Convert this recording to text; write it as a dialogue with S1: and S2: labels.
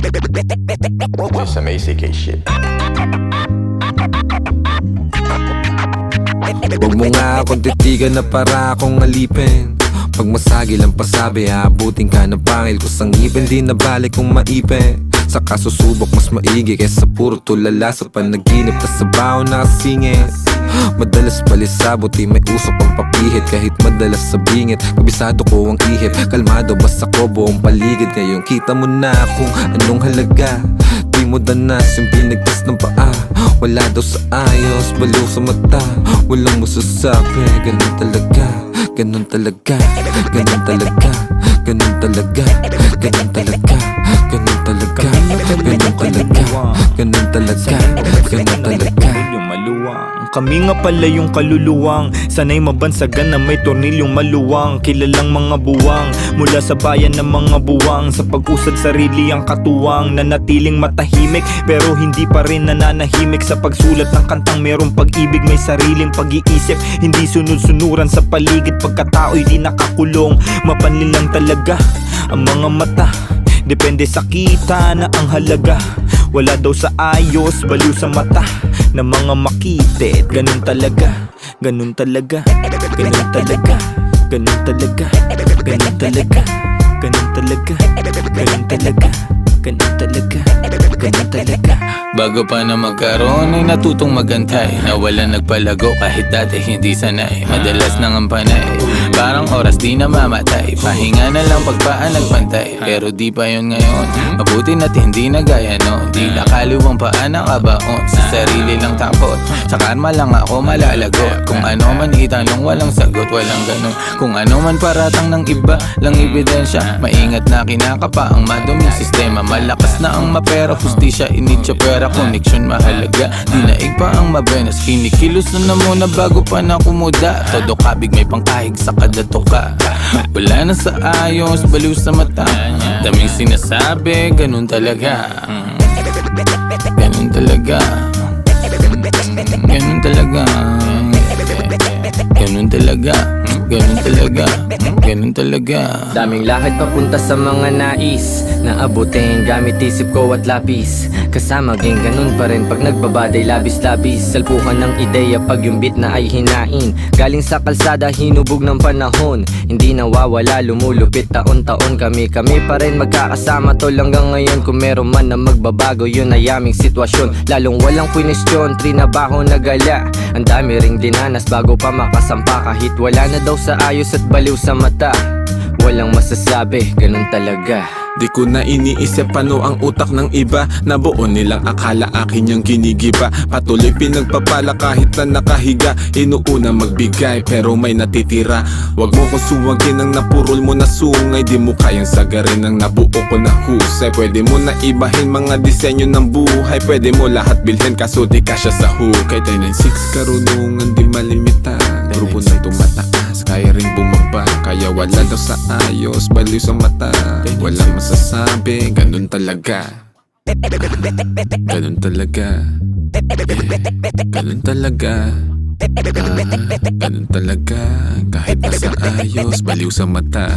S1: Just some ACK shit.
S2: Huwag mo nga akong titigan na para akong alipin. Pag masagi lang pasabi, aabutin ka ng pangil ko sang ngipin. Di na balik kung maipe. Sa kasusubok mas maigi kaysa puro tulala sa panaginip na sa baon na kasingit. Madalas palisabot, di may usok ang papihit. Kahit madalas sa bingit, kabisado ko ang ihip. Kalmado basta ko buong paligid. Ngayon kita mo na kung anong halaga. Di mo danas yung binigtas ng paa. Wala daw sa ayos, baliw sa mata. Walang masasabi, ganun talaga. Ganun talaga, ganun talaga. Ganun talaga, ganun talaga. Ganun talaga, ganun talaga. Ganun talaga, ganun talaga.
S3: Kami nga pala yung kaluluwang sanay mabansagan na may tornilyong maluwang. Kilalang mga buwang mula sa bayan ng mga buwang. Sa pag-usad sarili ang katuwang. Nanatiling matahimik pero hindi pa rin nananahimik. Sa pagsulat ng kantang merong pag-ibig. May sariling pag-iisip, hindi sunod-sunuran sa paligid. Pagkatao'y di nakakulong, mapanlin lang talaga ang mga mata. Depende sa kita na ang halaga. Wala daw sa ayos, baliw sa mata ng mga makitit. Ganun talaga, ganun talaga. Ganun talaga, ganun talaga. Ganun talaga, ganun talaga. Ganun talaga, ganun talaga. Ganun talaga.
S4: Bago pa na magkaroon ay natutong magantay. Nawalan nagpalago kahit dati hindi sanay. Madalas nang ang panay, parang oras di na mamatay. Pahinga na lang pagpaan nagpantay. Pero di pa yun ngayon, mabuti na't hindi na gaya noon. Di nakaliwang paan ang kabaon. Sa sarili lang takot, sa karma lang ako malalagot. Kung ano man itanong walang sagot, walang ganun. Kung ano man paratang ng iba, lang ebidensya. Maingat na kinakapa ang maduming sistema. Malakas na ang mapera, hustisya, initya, pera, koneksyon mahalaga. Di naig pa ang mabenas, kinikilos na muna bago pa na kumuda. Todo kabig may pangkahig sa kada tuka. Wala na sa ayos, baliw sa mata. Daming sinasabi, ganun talaga. Ganun talaga. Ganun talaga. Ganun talaga. Ganun talaga. Ganun talaga.
S5: Daming lakad papunta sa mga nais na abutin gamit isip ko at lapis. Kasama ging ganun pa rin pag nagbabaday labis-labis. Salpukan ng ideya pag yung beat na ay hinain. Galing sa kalsada hinubog ng panahon. Hindi nawawala lumulupit taon-taon. Kami pa rin magkakasama tol hanggang ngayon. Kung meron man na magbabago yun ay aming sitwasyon. Lalong walang kwinestyon, trinabaho na gala. Ang dami ring dinanas bago pa makasampa. Kahit wala na daw sa ayos at baliw sa mata. Walang masasabi, ganun talaga.
S2: Di ko na iniisip paano ang utak ng iba. Nabuo nilang akala akin yung ginigiba. Patuloy pinagpapala kahit na nakahiga. Inuuna magbigay pero may natitira. Wag mo ko suwagin ang napurol mo na sungay. Di mo kayang sagarin ang nabuo ko na husay. Pwede mo na ibahin mga disenyo ng buhay. Pwede mo lahat bilhin kaso di kasya sa hukay. 10-9-6 karunungan di malimita. Grupo na tumataas kaya rin bumaba. Kaya wala daw sa ayos, baliw sa mata. Walang masasabi, ganun talaga. Ganun talaga. Ganun talaga. Ganun talaga. Kahit nasa ayos, baliw sa mata.